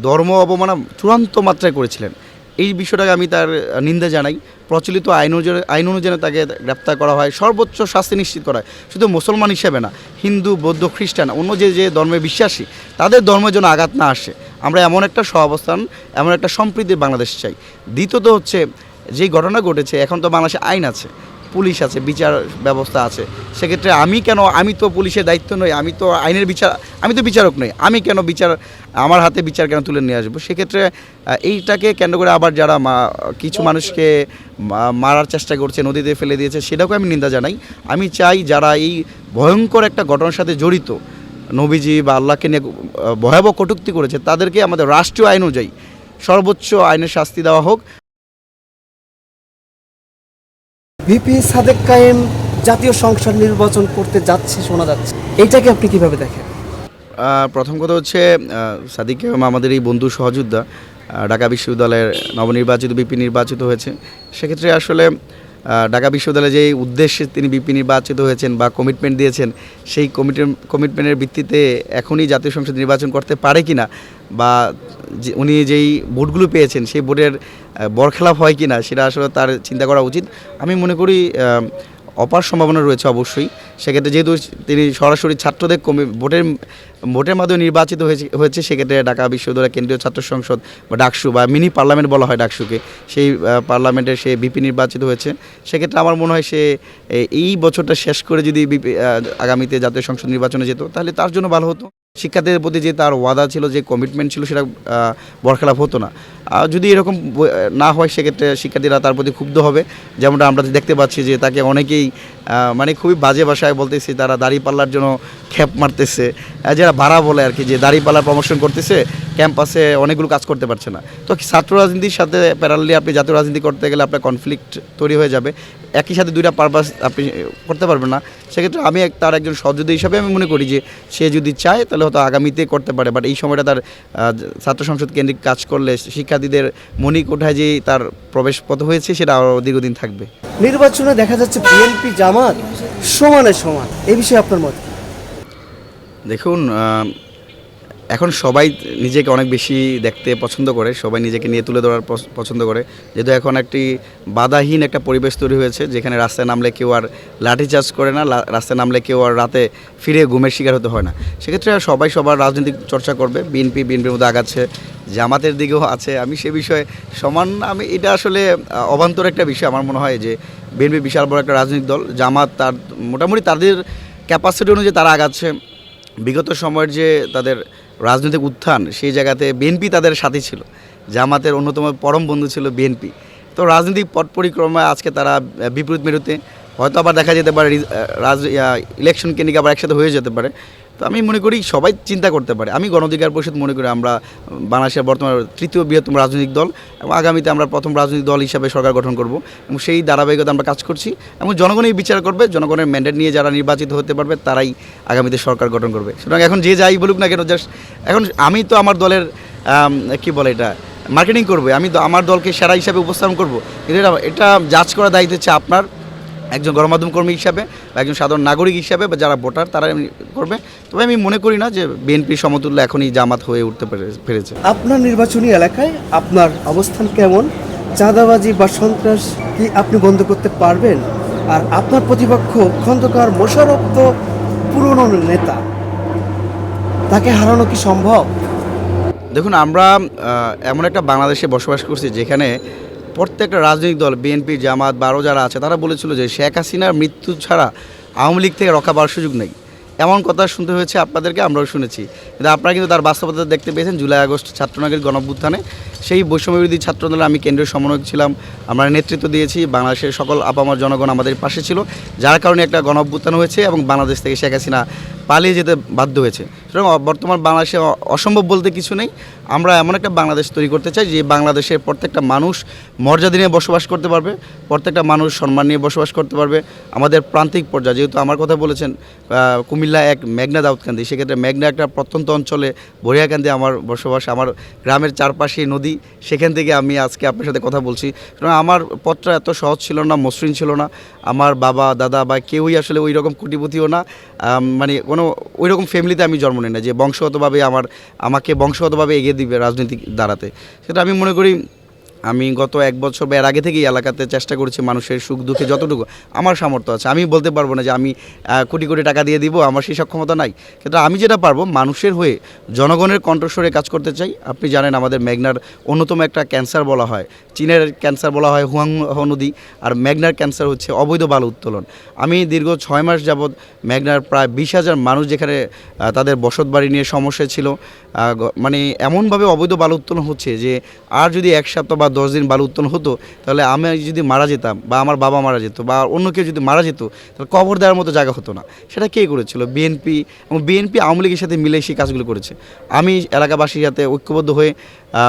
ধর্ম অবমাননা চূড়ান্ত মাত্রায় করেছিলেন। এই বিষয়টাকে আমি তার নিন্দা জানাই। প্রচলিত আইন অনুযায়ী তাকে গ্রেপ্তার করা হয়, সর্বোচ্চ শাস্তি নিশ্চিত করা হয়। শুধু মুসলমান হিসেবে না, হিন্দু, বৌদ্ধ, খ্রিস্টান, অন্য যে ধর্মে বিশ্বাসী তাদের ধর্মের জন্য আঘাত না আসে। আমরা এমন একটা সহাবস্থান, এমন একটা সম্প্রীতির বাংলাদেশ চাই। দ্বিতীয়ত হচ্ছে, যেই ঘটনা ঘটেছে, এখন তো বাংলাদেশে আইন আছে, পুলিশ আছে, বিচার ব্যবস্থা আছে। সেক্ষেত্রে আমি তো পুলিশের দায়িত্ব নই, আমি তো বিচারক নই, আমি কেন আমার হাতে বিচার কেন তুলে নিয়ে আসবো? সেক্ষেত্রে এইটাকে কেন্দ্র করে আবার যারা কিছু মানুষকে মারার চেষ্টা করছে, নদীতে ফেলে দিয়েছে, সেটাকেও আমি নিন্দা জানাই। আমি চাই যারা এই ভয়ঙ্কর একটা ঘটনার সাথে জড়িত, নবীজি বা আল্লাহকে নিয়ে ভয়াবহ কটূক্তি করেছে, তাদেরকে আমাদের রাষ্ট্রীয় আইন অনুযায়ী সর্বোচ্চ আইনের শাস্তি দেওয়া হোক। ভিপি সাদেক কায়েম জাতীয় সংসদ নির্বাচন করতে যাচ্ছে শোনা যাচ্ছে, এইটাকে আপনি কিভাবে দেখেন? প্রথম কথা হচ্ছে, সাদিক কায়েম আমাদের এই বন্ধু সহযোদ্ধা, ঢাকা বিশ্ববিদ্যালয়ের নবনির্বাচিত ভিপি নির্বাচিত হয়েছে। সেক্ষেত্রে আসলে ঢাকা বিশ্ববিদ্যালয়ে যে উদ্দেশ্যে তিনি ভিপি নির্বাচিত হয়েছেন বা কমিটমেন্ট দিয়েছেন, সেই কমিটমেন্টের ভিত্তিতে এখনই জাতীয় সংসদ নির্বাচন করতে পারে কি না, বা উনি যেই ভোটগুলো পেয়েছেন সেই ভোটের বরখেলাপ হয় কি না, সেটা আসলে তার চিন্তা করা উচিত। আমি মনে করি অপার সম্ভাবনা রয়েছে অবশ্যই। সেক্ষেত্রে যেহেতু তিনি সরাসরি ছাত্রদের ভোটের মাধ্যমে নির্বাচিত হয়েছে, সেক্ষেত্রে ঢাকা বিশ্ববিদ্যালয় কেন্দ্রীয় ছাত্র সংসদ বা ডাকসু বা মিনি পার্লামেন্ট বলা হয় ডাকসুকে, সেই পার্লামেন্টের সে ভিপি নির্বাচিত হয়েছে। সেক্ষেত্রে আমার মনে হয় সে এই বছরটা শেষ করে যদি আগামীতে জাতীয় সংসদ নির্বাচনে যেত, তাহলে তার জন্য ভালো হতো। শিক্ষার্থীদের প্রতি যে তার ওয়াদা ছিল, যে কমিটমেন্ট ছিল, সেটা বরখেলাপ হতো না। যদি এরকম না হয়, সেক্ষেত্রে শিক্ষার্থীরা তার প্রতি ক্ষুব্ধ হবে। যেমনটা আমরা দেখতে পাচ্ছি যে তাকে অনেকেই মানে খুবই বাজে ভাষায় বলতেছে, তারা দাড়িপাল্লার জন্য খ্যাপ মারতেছে, যারা ভাড়া বলে আর কি, যে দাড়িপাল্লার প্রমোশন করতেছে, ক্যাম্পাসে অনেকগুলো কাজ করতে পারছে না। তো ছাত্র রাজনীতির সাথে প্যারালালি আপনি জাতীয় রাজনীতি করতে গেলে আপনার কনফ্লিক্ট তৈরি হয়ে যাবে, একই সাথে দুইটা পারপাস আপনি করতে পারবেন না। সেক্ষেত্রে আমি তার একজন সহযোদ্ধা হিসাবে আমি মনে করি যে সে যদি চায় তাহলে হয়তো আগামীতে করতে পারে, বাট এই সময়টা তার ছাত্র সংসদ কেন্দ্রিক কাজ করলে শিক্ষার্থীদের মণিকোঠায় যে তার প্রবেশ পথ হয়েছে, সেটা আরও দীর্ঘদিন থাকবে। নির্বাচনে দেখা যাচ্ছে বিএনপি জামাত সমান, এই বিষয়ে আপনার মত? দেখুন, এখন সবাই নিজেকে অনেক বেশি দেখতে পছন্দ করে, সবাই নিজেকে নিয়ে তুলে ধরার পছন্দ করে। যেহেতু এখন একটি বাধাহীন একটা পরিবেশ তৈরি হয়েছে, যেখানে রাস্তায় নামলে কেউ আর লাঠিচার্জ করে না, রাস্তায় নামলে কেউ আর রাতে ফিরে ঘুমের শিকার হতে হয় না। সেক্ষেত্রে সবাই সবার রাজনৈতিক চর্চা করবে। বিএনপির মধ্যে আগাচ্ছে, জামাতের দিকেও আছে। আমি সে বিষয়ে এটা আসলে অবান্তর একটা বিষয়। আমার মনে হয় যে বিএনপি বিশাল বড় একটা রাজনৈতিক দল, জামাত তার মোটামুটি তাদের ক্যাপাসিটি অনুযায়ী তারা আগাচ্ছে। বিগত সময়ের যে তাদের রাজনৈতিক উত্থান, সেই জায়গাতে বিএনপি তাদের সাথী ছিল, জামাতের অন্যতম পরম বন্ধু ছিল বিএনপি। তো রাজনৈতিক পট পরিক্রমায় আজকে তারা বিপরীত মেরুতে, হয়তো আবার দেখা যেতে পারে ইলেকশন কেন্দ্রিক আবার একসাথে হয়ে যেতে পারে। তো আমি মনে করি সবাই চিন্তা করতে পারে। আমি গণ অধিকার পরিষদ মনে করি আমরা বাংলাদেশের বর্তমান তৃতীয় বৃহত্তম রাজনৈতিক দল, এবং আগামীতে আমরা প্রথম রাজনৈতিক দল হিসাবে সরকার গঠন করব, এবং সেই ধারাবাহিকতা আমরা কাজ করছি। এবং জনগণই বিচার করবে, জনগণের ম্যান্ডেট নিয়ে যারা নির্বাচিত হতে পারবে তারাই আগামীতে সরকার গঠন করবে। সুতরাং এখন যে যাই বলুক না কেন, জাস্ট এখন আমি তো আমার দলের কি বলে এটা মার্কেটিং করবো, আমি তো আমার দলকে সেরা হিসাবে উপস্থাপন করব, কিন্তু এটা জাজ করার দায়িত্ব হচ্ছে আপনার, একজন গণমাধ্যম কর্মী হিসাবে বা একজন সাধারণ নাগরিক হিসাবে, বা যারা ভোটার তারা করবে। তবে আমি মনে করি না যে বিএনপি সমতুল্য এখনই জামাত হয়ে উঠতে পেরেছে। আপনার নির্বাচনী এলাকায় আপনার অবস্থান কেমন? চাঁদাবাজি বা সন্ত্রাস কি আপনি বন্ধ করতে পারবেন? আর আপনার প্রতিপক্ষ খন্দকার মোশাররফ তো পুরনো নেতা, তাকে হারানো কি সম্ভব? দেখুন, আমরা এমন একটা বাংলাদেশে বসবাস করছি যেখানে প্রত্যেকটা রাজনৈতিক দল, বিএনপি, জামাত বা আরও যারা আছে, তারা বলেছিল যে শেখ হাসিনার মৃত্যু ছাড়া আওয়ামী লীগ থেকে রক্ষা পাওয়ার সুযোগ নেই। এমন কথা শুনতে হয়েছে আপনাদেরকে, আমরাও শুনেছি, কিন্তু আপনারা কিন্তু তার বাস্তবতা দেখতে পেয়েছেন জুলাই আগস্ট ছাত্রনাগরিক গণঅভ্যুত্থানে। সেই বৈষম্যবিরোধী ছাত্র দলে আমি কেন্দ্রীয় সমন্বয়ক ছিলাম, আমরা নেতৃত্ব দিয়েছি, বাংলাদেশের সকল আপামর জনগণ আমাদের পাশে ছিল, যার কারণে একটা গণঅভ্যুত্থান হয়েছে এবং বাংলাদেশ থেকে শেখ হাসিনা পালিয়ে যেতে বাধ্য হয়েছে। সুতরাং বর্তমান বাংলাদেশে অসম্ভব বলতে কিছু নেই। আমরা এমন একটা বাংলাদেশ তৈরি করতে চাই যে বাংলাদেশের প্রত্যেকটা মানুষ মর্যাদা নিয়ে বসবাস করতে পারবে, প্রত্যেকটা মানুষ সম্মান নিয়ে বসবাস করতে পারবে। আমাদের প্রান্তিক পর্যায়ে, যেহেতু আমার কথা বলেছেন কুমিল্লা এক মেঘনা দাউদকান্দি, সেক্ষেত্রে মেঘনা একটা প্রত্যন্ত অঞ্চলে বরিয়াকান্দি আমার বসবাস, আমার গ্রামের চারপাশে নদী, সেখান থেকে আমি আজকে আপনার সাথে কথা বলছি। কারণ আমার পথটা এত সহজ ছিল না, মসৃণ ছিল না। আমার বাবা দাদা বা কেউই আসলে ওই রকম কোটিপতিও না, মানে কোনো ওই রকম ফ্যামিলিতে আমি জন্ম নিই না যে বংশগতভাবে আমাকে বংশগতভাবে এগিয়ে দিবে রাজনৈতিক দাঁড়াতে। সেটা আমি মনে করি আমি গত 1 বছর বা এর আগে থেকেই এলাকাতে চেষ্টা করেছি মানুষের সুখ দুঃখে যতটুকু আমার সামর্থ্য আছে। আমি বলতে পারবো না যে আমি কোটি কোটি টাকা দিয়ে দিব, আমার সেই সক্ষমতা নাই। কিন্তু আমি যেটা পারবো মানুষের হয়ে জনগণের কণ্ঠস্বরে কাজ করতে চাই। আপনি জানেন আমাদের মেঘনার অন্যতম একটা ক্যান্সার বলা হয়, চীনের ক্যান্সার বলা হয় হুয়াংহো নদী, আর মেঘনার ক্যান্সার হচ্ছে অবৈধ বালু উত্তোলন। আমি দীর্ঘ 6 মাস যাবৎ মেঘনার প্রায় 20,000 মানুষ যেখানে তাদের বসত বাড়ি নিয়ে সমস্যা ছিল, মানে এমনভাবে অবৈধ বালু উত্তোলন হচ্ছে যে আর যদি 1 সপ্তাহ বা 10 দিন বালু উত্তোলন হতো তাহলে আমি যদি মারা যেতাম বা আমার বাবা মারা যেত বা অন্য কেউ যদি মারা যেত তাহলে কবর দেওয়ার মতো জায়গা হতো না। সেটা কে করেছিল? বিএনপি, এবং বিএনপি আওয়ামী লীগের সাথে মিলে সেই কাজগুলো করেছে। আমি এলাকাবাসীর সাথে ঐক্যবদ্ধ হয়ে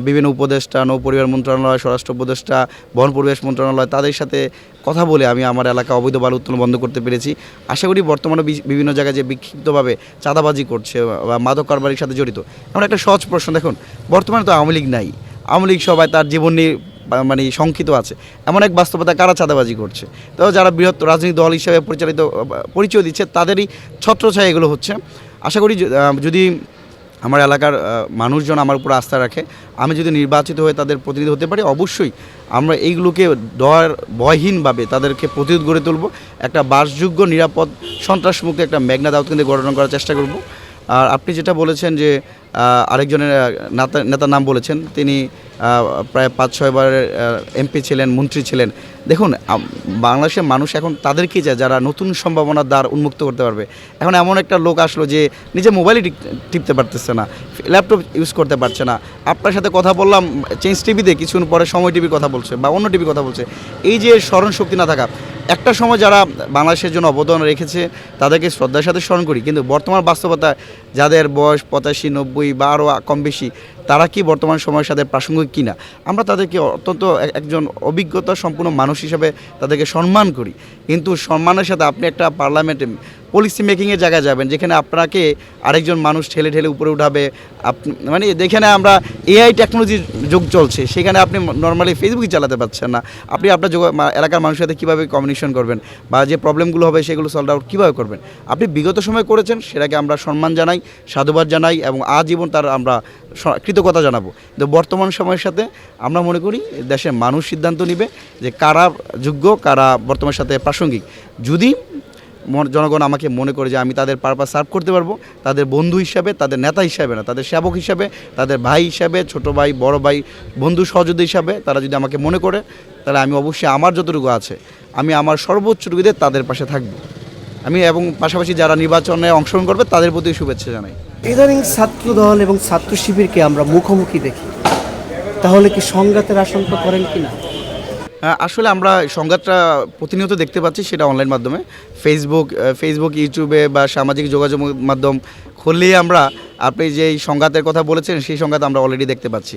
বিভিন্ন উপদেষ্টা, নৌপরিবহন মন্ত্রণালয়, স্বরাষ্ট্র উপদেষ্টা, বন পরিবেশ মন্ত্রণালয়, তাদের সাথে কথা বলে আমি আমার এলাকা অবৈধ বালু উত্তোলন বন্ধ করতে পেরেছি। আশা করি বর্তমানে বিভিন্ন জায়গায় যে বিক্ষিপ্তভাবে চাঁদাবাজি করছে বা মাদক কারবারির সাথে জড়িত, এমন একটা সহজ প্রশ্ন, দেখুন বর্তমানে তো আওয়ামী লীগ নাই, আওয়ামী লীগ সবাই তার জীবন নিয়ে মানে শঙ্কিত আছে, এমন এক বাস্তবতা কারা চাঁদাবাজি করছে। তো যারা বৃহৎ রাজনৈতিক দল হিসেবে পরিচয় দিচ্ছে তাদেরই ছত্রছায়া এগুলো হচ্ছে। আশা করি যদি আমার এলাকার মানুষজন আমার উপর আস্থা রাখে, আমি যদি নির্বাচিত হয়ে তাদের প্রতিনিধি হতে পারি, অবশ্যই আমরা এইগুলোকে ভয়হীনভাবে তাদেরকে প্রতিরোধ গড়ে তুলব। একটা বাসযোগ্য, নিরাপদ, সন্ত্রাসমুক্ত একটা মেঘনা দাউদ কেন্দ্র গঠন করার চেষ্টা করব। আর আপনি যেটা বলেছেন যে আরেকজনের নেতার নাম বলেছেন, তিনি প্রায় 5-6 বারের এমপি ছিলেন, মন্ত্রী ছিলেন। দেখুন বাংলাদেশের মানুষ এখন তাদেরকে চায় যারা নতুন সম্ভাবনার দ্বার উন্মুক্ত করতে পারবে। এখন এমন একটা লোক আসলো যে নিজে মোবাইলই টিপতে পারতেছে না, ল্যাপটপ ইউজ করতে পারছে না। আপনার সাথে কথা বললাম চেঞ্জ টিভিতে, কিছুক্ষণ পরে সময় টিভির কথা বলছে বা অন্য টিভির কথা বলছে। এই যে স্মরণ শক্তি না থাকা, একটা সময় যারা বাংলাদেশের জন্য অবদান রেখেছে তাদেরকে শ্রদ্ধার সাথে স্মরণ করি, কিন্তু বর্তমান বাস্তবতা যাদের বয়স 85-90 বা আরও কম বেশি, তারা কি বর্তমান সময়ের সাথে প্রাসঙ্গিক কিনা, আমরা তাদেরকে অত্যন্ত একজন অভিজ্ঞতা সম্পূর্ণ মানুষ হিসাবে তাদেরকে সম্মান করি। কিন্তু সম্মানের সাথে আপনি একটা পার্লামেন্টে পলিসি মেকিংয়ের জায়গায় যাবেন যেখানে আপনাকে আরেকজন মানুষ ঠেলে ঠেলে উপরে উঠাবে, মানে যেখানে আমরা এআই টেকনোলজির যুগ চলছে, সেখানে আপনি নর্মালি ফেসবুকই চালাতে পারছেন না। আপনি আপনার এলাকার মানুষের সাথে কীভাবে কমিউনিকেশন করবেন বা যে প্রবলেমগুলো হবে সেগুলো সলভ আউট কীভাবে করবেন? আপনি বিগত সময় করেছেন, সেটাকে আমরা সম্মান জানাই, সাধুবাদ জানাই এবং আজীবন তার আমরা কৃতজ্ঞতা জানাবো। কিন্তু বর্তমান সময়ের সাথে আমরা মনে করি দেশের মানুষ সিদ্ধান্ত নেবে যে কারা যোগ্য, কারা বর্তমানের সাথে প্রাসঙ্গিক। যদি জনগণ আমাকে মনে করে যে আমি তাদের পারপাস সার্ভ করতে পারবো, তাদের বন্ধু হিসাবে, তাদের নেতা হিসাবে না, তাদের সেবক হিসাবে, তাদের ভাই হিসাবে, ছোট ভাই, বড় ভাই, বন্ধু সহযোদ্ধা হিসাবে তারা যদি আমাকে মনে করে, তাহলে আমি অবশ্যই আমার যতটুকু আছে আমি আমার সর্বোচ্চটুকু দিয়ে তাদের পাশে থাকবো। আমি এবং পাশাপাশি যারা নির্বাচনে অংশগ্রহণ করবে তাদের প্রতি শুভেচ্ছা জানাই। ইদানিং ছাত্র দল এবং ছাত্র শিবিরকে আমরা মুখোমুখি দেখি, তাহলে কি সংঘাতের আশঙ্কা করেন কি না? আসলে আমরা সংঘাতটা প্রতিনিয়ত দেখতে পাচ্ছি, সেটা অনলাইন মাধ্যমে ফেসবুক, ইউটিউবে বা সামাজিক যোগাযোগ মাধ্যম খুললেই আমরা আপনি যেই সংঘাতের কথা বলেছেন সেই সংঘাত আমরা অলরেডি দেখতে পাচ্ছি।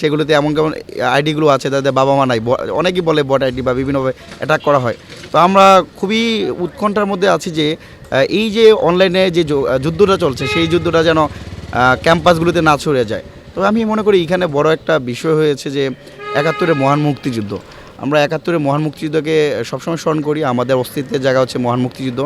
সেগুলোতে এমন কেমন আইডিগুলো আছে তাদের বাবা মা নাই, অনেকেই বলে বট আইডি বা বিভিন্নভাবে অ্যাটাক করা হয়। তো আমরা খুবই উৎকণ্ঠার মধ্যে আছি যে এই যে অনলাইনে যে যুদ্ধটা চলছে সেই যুদ্ধটা যেন ক্যাম্পাসগুলোতে না ছড়িয়ে যায়। তো আমি মনে করি এখানে বড় একটা বিষয় হয়েছে যে 71-এর মহান মুক্তিযুদ্ধ। আমরা 71-এর মহান মুক্তিযুদ্ধকে সবসময় স্মরণ করি, আমাদের অস্তিত্বের জায়গা হচ্ছে মহান মুক্তিযুদ্ধ।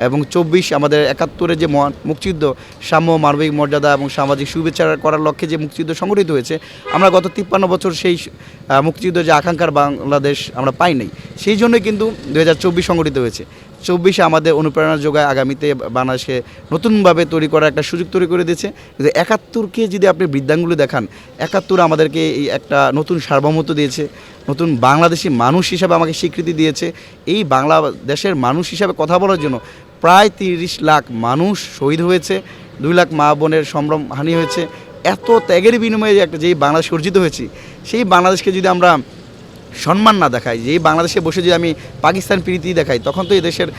এবং 24 আমাদের 71-এর যে মহান মুক্তিযুদ্ধ, সাম্য, মানবিক মর্যাদা এবং সামাজিক শুভেচ্ছা করার লক্ষ্যে যে মুক্তিযুদ্ধ সংগঠিত হয়েছে, আমরা গত 53 বছর সেই মুক্তিযুদ্ধ যে আকাঙ্ক্ষার বাংলাদেশ আমরা পাই নাই, সেই জন্যই কিন্তু 2024 সংগঠিত হয়েছে। 24 আমাদের অনুপ্রেরণা যোগায় আগামীতে বাংলাদেশকে নতুনভাবে তৈরি করার একটা সুযোগ তৈরি করে দিয়েছে। কিন্তু 71-কে যদি আপনি বৃদ্ধাঙ্গুলি দেখান, 71 আমাদেরকে এই একটা নতুন সার্বভৌমত্ব দিয়েছে, নতুন বাংলাদেশি মানুষ হিসাবে আমাকে স্বীকৃতি দিয়েছে। এই বাংলাদেশের মানুষ হিসাবে কথা বলার জন্য প্রায় 30 লাখ মানুষ শহীদ হয়েছে, 2 লাখ মা বোনের সম্ভ্রম হানি হয়েছে। এত ত্যাগের বিনিময়ে যেই বাংলাদেশ অর্জিত হয়েছি, সেই বাংলাদেশকে যদি আমরা সম্মান না দেখাই, যেই বাংলাদেশে বসে যদি আমি পাকিস্তান প্রীতি দেখাই, তখন তো এই দেশের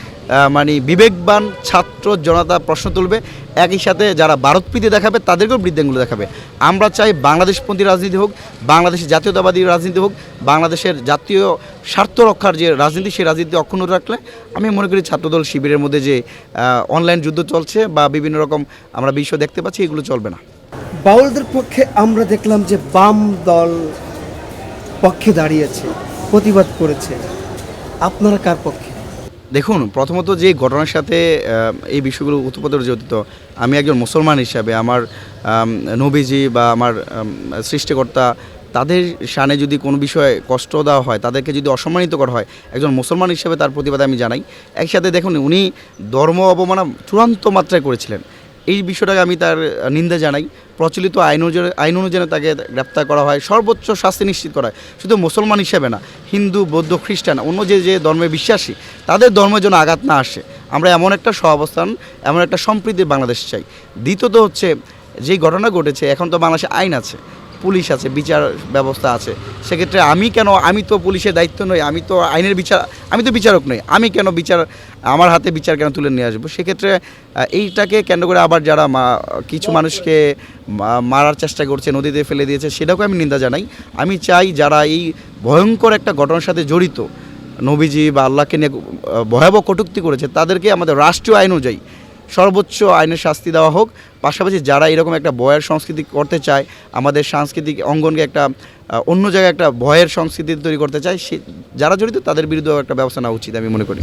মানে বিবেকবান ছাত্র জনতা প্রশ্ন তুলবে। একই সাথে যারা ভারতপ্রীতি দেখাবে তাদেরকেও বৃদ্ধাঙ্গুলো দেখাবে। আমরা চাই বাংলাদেশপন্থী রাজনীতি হোক, বাংলাদেশের জাতীয়তাবাদী রাজনীতি হোক, বাংলাদেশের জাতীয় স্বার্থ রক্ষার যে রাজনীতি, সেই রাজনীতি অক্ষুণ্ণ রাখলে আমি মনে করি ছাত্রদল শিবিরের মধ্যে যে অনলাইন যুদ্ধ চলছে বা বিভিন্ন রকম আমরা বিষয় দেখতে পাচ্ছি, এগুলো চলবে না। বাউলদের পক্ষে আমরা দেখলাম যে বাম দল পক্ষে দাঁড়িয়েছে, প্রতিবাদ করেছে, আপনারা কার পক্ষে? দেখুন, প্রথমত যে ঘটনার সাথে এই বিষয়গুলো উত্তপ্ত জড়িত, আমি একজন মুসলমান হিসাবে আমার নবীজি বা আমার সৃষ্টিকর্তা তাদের শানে যদি কোনো বিষয়ে কষ্ট দেওয়া হয়, তাদেরকে যদি অসম্মানিত করা হয়, একজন মুসলমান হিসেবে তার প্রতিবাদ আমি জানাই। একসাথে দেখুন, উনি ধর্ম অবমাননা চূড়ান্ত মাত্রায় করেছিলেন, এই বিষয়টাকে আমি তার নিন্দা জানাই। প্রচলিত আইন অনুযায়ী তাকে গ্রেপ্তার করা হয়, সর্বোচ্চ শাস্তি নিশ্চিত করা হয়। শুধু মুসলমান হিসেবে না, হিন্দু, বৌদ্ধ, খ্রিস্টান, অন্য যে ধর্মে বিশ্বাসী, তাদের ধর্মের জন্য আঘাত না আসে। আমরা এমন একটা সহাবস্থান, এমন একটা সম্প্রীতির বাংলাদেশ চাই। দ্বিতীয়ত হচ্ছে, যেই ঘটনা ঘটেছে, এখন তো বাংলাদেশে আইন আছে, পুলিশ আছে, বিচার ব্যবস্থা আছে। সেক্ষেত্রে আমি তো পুলিশের দায়িত্ব নই, আমি তো বিচারক নই, আমি কেন আমার হাতে বিচার কেন তুলে নিয়ে আসবো? সেক্ষেত্রে এইটাকে কেন্দ্র করে আবার যারা কিছু মানুষকে মারার চেষ্টা করছে, নদীতে ফেলে দিয়েছে, সেটাকেও আমি নিন্দা জানাই। আমি চাই যারা এই ভয়ঙ্কর একটা ঘটনার সাথে জড়িত, নবীজি বা আল্লাহকে নিয়ে ভয়াবহ কটূক্তি করেছে, তাদেরকে আমাদের রাষ্ট্রীয় আইন অনুযায়ী সর্বোচ্চ আইনের শাস্তি দেওয়া হোক। পাশাপাশি যারা এরকম একটা ভয়ের সংস্কৃতি করতে চায়, আমাদের সাংস্কৃতিক অঙ্গনকে একটা অন্য জায়গায় একটা ভয়ের সংস্কৃতি তৈরি করতে চায়, যারা জড়িত তাদের বিরুদ্ধে একটা ব্যবস্থা নেওয়া উচিত আমি মনে করি।